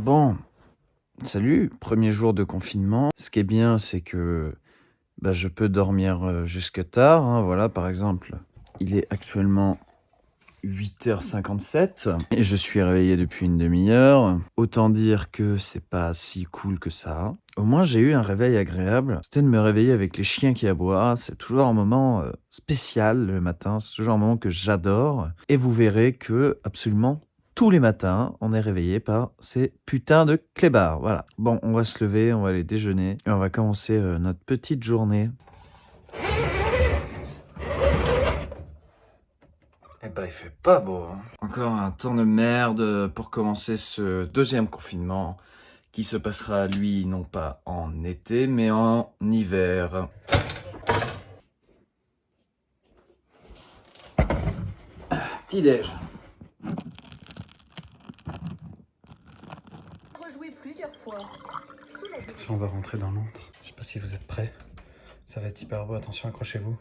Bon, salut, premier jour de confinement. Ce qui est bien, c'est que je peux dormir jusque tard, hein, voilà, par exemple, il est actuellement 8h57 et je suis réveillé depuis une demi-heure. Autant dire que c'est pas si cool que ça. Au moins, j'ai eu un réveil agréable. C'était de me réveiller avec les chiens qui aboient. C'est toujours un moment spécial le matin. C'est toujours un moment que j'adore. Et vous verrez que absolument tous les matins, on est réveillé par ces putains de clébards. Voilà. Bon, on va se lever, on va aller déjeuner et on va commencer notre petite journée. Eh ben, il fait pas beau, hein. Encore un temps de merde pour commencer ce deuxième confinement qui se passera, lui, non pas en été, mais en hiver. Petit-déj. Rejouer plusieurs fois. Sous la direction. On va rentrer dans Londres. Je sais pas si vous êtes prêts. Ça va être hyper beau, attention, accrochez-vous.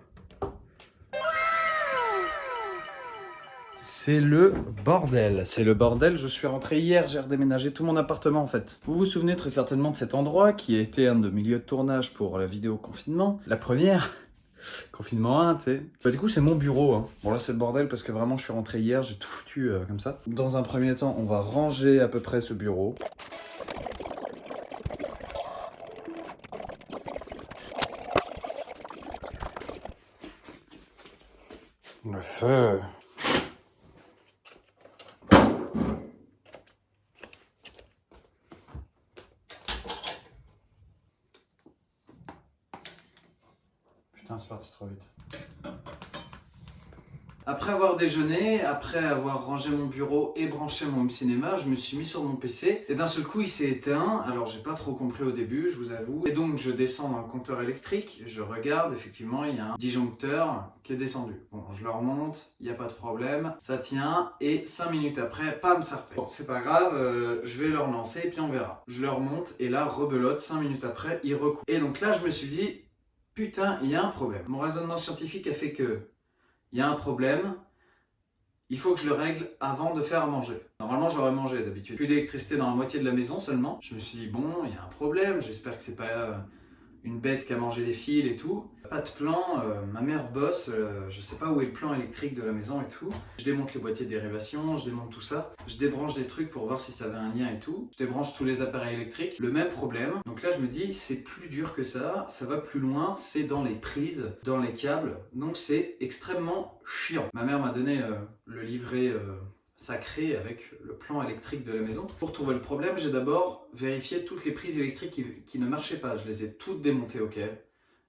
C'est le bordel. C'est le bordel. Je suis rentré hier, j'ai redéménagé tout mon appartement en fait. Vous vous souvenez très certainement de cet endroit qui a été un de mes lieux de tournage pour la vidéo confinement. La première. Confinement 1, tu sais. Du coup, c'est mon bureau. Hein. Bon, là, c'est le bordel parce que vraiment, je suis rentré hier, j'ai tout foutu comme ça. Dans un premier temps, on va ranger à peu près ce bureau. Le feu. Putain, c'est parti trop vite. Après avoir déjeuné, après avoir rangé mon bureau et branché mon home cinéma, je me suis mis sur mon PC et d'un seul coup il s'est éteint. Alors j'ai pas trop compris au début, je vous avoue. Et donc je descends dans le compteur électrique, je regarde, effectivement il y a un disjoncteur qui est descendu. Bon, je le remonte, il n'y a pas de problème, ça tient et 5 minutes après, pam, ça repart. Bon, c'est pas grave, je vais le relancer et puis on verra. Je le remonte et là, rebelote, 5 minutes après, il recoupe. Et donc là je me suis dit, putain, il y a un problème. Mon raisonnement scientifique a fait que il y a un problème, il faut que je le règle avant de faire à manger. Normalement, j'aurais mangé d'habitude. Plus d'électricité dans la moitié de la maison seulement. Je me suis dit, bon, il y a un problème, j'espère que c'est pas une bête qui a mangé les fils et tout. Pas de plan, ma mère bosse, je sais pas où est le plan électrique de la maison et tout. Je démonte les boîtiers de dérivation, je démonte tout ça. Je débranche des trucs pour voir si ça avait un lien et tout. Je débranche tous les appareils électriques. Le même problème. Donc là, je me dis, c'est plus dur que ça va plus loin, c'est dans les prises, dans les câbles. Donc c'est extrêmement chiant. Ma mère m'a donné le livret sacré avec le plan électrique de la maison. Pour trouver le problème, j'ai d'abord vérifié toutes les prises électriques qui ne marchaient pas. Je les ai toutes démontées, ok.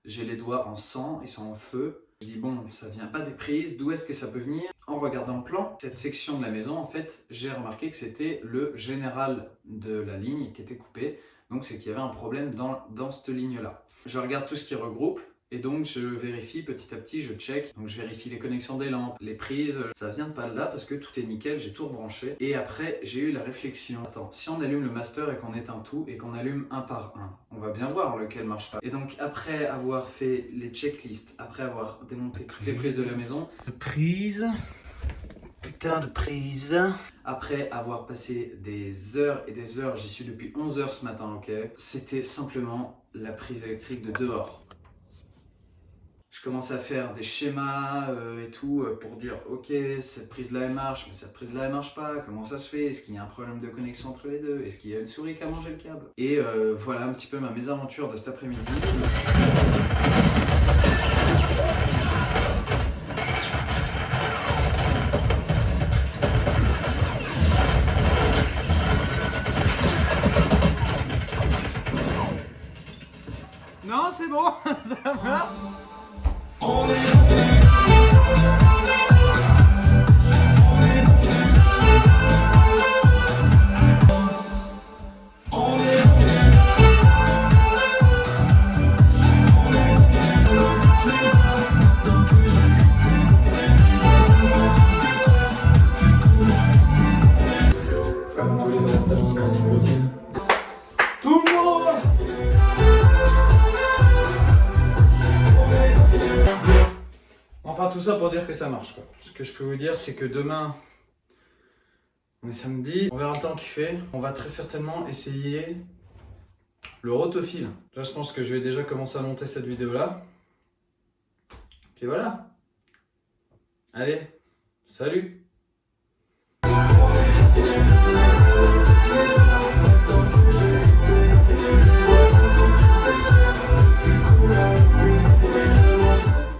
J'ai les doigts en sang, ils sont en feu. Je dis bon, ça vient pas des prises, d'où est-ce que ça peut venir? En regardant le plan, cette section de la maison, en fait, j'ai remarqué que c'était le général de la ligne qui était coupé. Donc c'est qu'il y avait un problème dans cette ligne-là. Je regarde tout ce qui regroupe. Et donc je vérifie petit à petit, je check. Donc je vérifie les connexions des lampes, les prises, ça vient pas de là parce que tout est nickel, j'ai tout rebranché. Et après j'ai eu la réflexion, attends, si on allume le master et qu'on éteint tout et qu'on allume un par un, on va bien voir lequel marche pas. Et donc après avoir fait les checklists, après avoir démonté toutes les prises de la maison, Prise. putain de prise. Après avoir passé des heures et des heures, j'y suis depuis 11 heures ce matin, ok. C'était simplement la prise électrique de dehors. Je commence à faire des schémas et tout pour dire ok, cette prise là elle marche, mais cette prise là elle marche pas, comment ça se fait, est-ce qu'il y a un problème de connexion entre les deux, est-ce qu'il y a une souris qui a mangé le câble. Et voilà un petit peu ma mésaventure de cet après-midi. Non, c'est bon, ça marche. Enfin tout ça pour dire que ça marche quoi. Ce que je peux vous dire c'est que demain on On est samedi, on verra le temps qu'il fait. On va très certainement essayer le rotophile. Là, je pense que je vais déjà commencer à monter cette vidéo-là. Puis voilà. Allez, salut!